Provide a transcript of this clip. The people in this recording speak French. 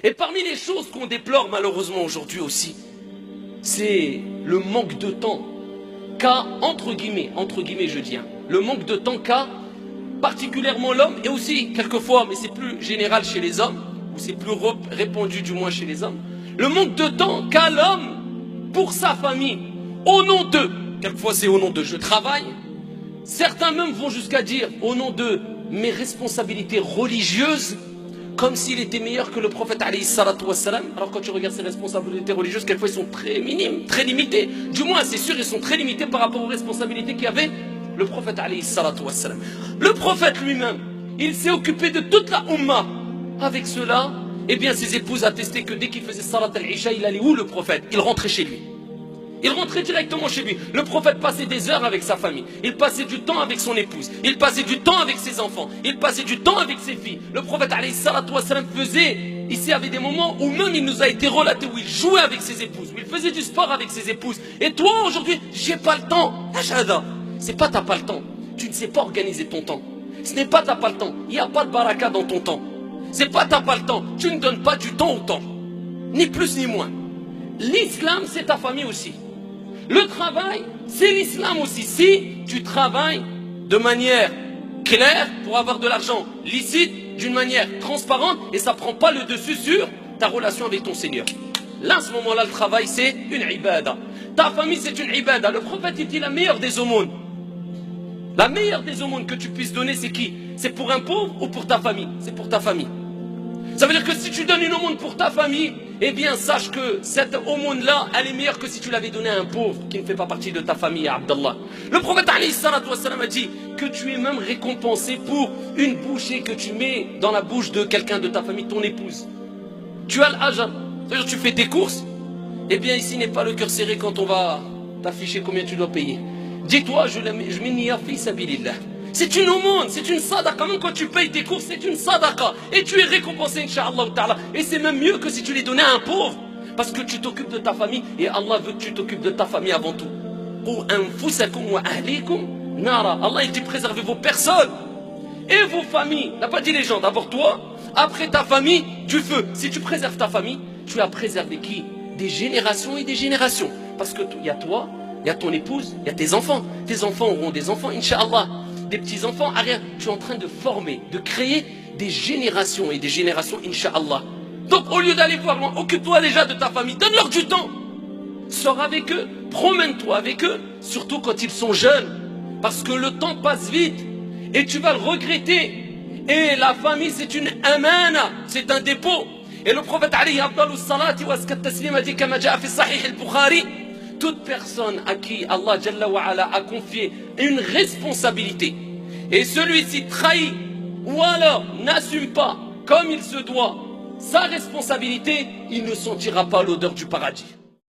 Et parmi les choses qu'on déplore malheureusement aujourd'hui aussi, c'est le manque de temps qu'a, entre guillemets je dis, le manque de temps qu'a particulièrement l'homme, et aussi quelquefois, mais c'est plus général chez les hommes, ou c'est plus répandu du moins chez les hommes, le manque de temps qu'a l'homme pour sa famille, au nom de, quelquefois c'est au nom de je travaille, certains même vont jusqu'à dire au nom de mes responsabilités religieuses, comme s'il était meilleur que le prophète alayhi salatu wassalam. Alors quand tu regardes ses responsabilités religieuses, quelquefois ils sont très minimes, très limitées. Du moins c'est sûr, ils sont très limités par rapport aux responsabilités qu'avait le prophète alayhi salatu wassalam. Le prophète lui-même, il s'est occupé de toute la Ummah. Avec cela, eh bien ses épouses attestaient que dès qu'il faisait salat al-isha, il allait où le prophète? Il rentrait chez lui. Il rentrait directement chez lui. Le prophète passait des heures avec sa famille. Il passait du temps avec son épouse. Il passait du temps avec ses enfants. Il passait du temps avec ses filles. Le prophète alayhi salatu wassalam faisait, ici il y avait des moments où même il nous a été relaté où il jouait avec ses épouses, où il faisait du sport avec ses épouses. Et toi aujourd'hui, j'ai pas le temps. Ashada, c'est pas t'as pas le temps. Tu ne sais pas organiser ton temps. Ce n'est pas t'as pas le temps. Il n'y a pas de baraka dans ton temps. C'est pas t'as pas le temps. Tu ne donnes pas du temps au temps. Ni plus ni moins. L'islam c'est ta famille aussi. Le travail, c'est l'islam aussi. Si tu travailles de manière claire pour avoir de l'argent licite, d'une manière transparente, et ça ne prend pas le dessus sur ta relation avec ton Seigneur. Là, à ce moment-là, le travail, c'est une ibada. Ta famille, c'est une ibada. Le prophète, il dit la meilleure des aumônes. La meilleure des aumônes que tu puisses donner, c'est qui? C'est pour un pauvre ou pour ta famille? C'est pour ta famille. Ça veut dire que si tu donnes une aumône pour ta famille, eh bien sache que cette aumône-là, elle est meilleure que si tu l'avais donnée à un pauvre qui ne fait pas partie de ta famille, à Abdallah. Le prophète alayhi salatu wassalam a dit que tu es même récompensé pour une bouchée que tu mets dans la bouche de quelqu'un de ta famille, ton épouse. Tu as l'ajr, c'est-à-dire tu fais tes courses. Eh bien ici n'est pas le cœur serré quand on va t'afficher combien tu dois payer. Dis-toi, je mets niya fi sabilillah. C'est une aumône, c'est une sadaqa. Même quand tu payes tes courses, c'est une sadaqa. Et tu es récompensé, incha'Allah ta'ala. Et c'est même mieux que si tu les donnais à un pauvre. Parce que tu t'occupes de ta famille. Et Allah veut que tu t'occupes de ta famille avant tout. Allah, il dit préservez vos personnes et vos familles. Il n'a pas dit les gens, d'abord toi. Après ta famille, du feu. Si tu préserves ta famille, tu as préservé qui? Des générations et des générations. Parce que il y a toi, il y a ton épouse, il y a tes enfants. Tes enfants auront des enfants, incha'Allah. Des petits-enfants, arrière, tu es en train de former, de créer des générations et des générations, incha'Allah. Donc au lieu d'aller voir loin, occupe-toi déjà de ta famille, donne-leur du temps. Sors avec eux, promène-toi avec eux, surtout quand ils sont jeunes. Parce que le temps passe vite et tu vas le regretter. Et la famille, c'est une amana, c'est un dépôt. Et le prophète alayhi afdalu salati wa askat taslim a dit kama jaa fi sahih al-Bukhari, toute personne à qui Allah Jalla wa Ala a confié une responsabilité et celui-ci trahit ou alors n'assume pas comme il se doit sa responsabilité, il ne sentira pas l'odeur du paradis.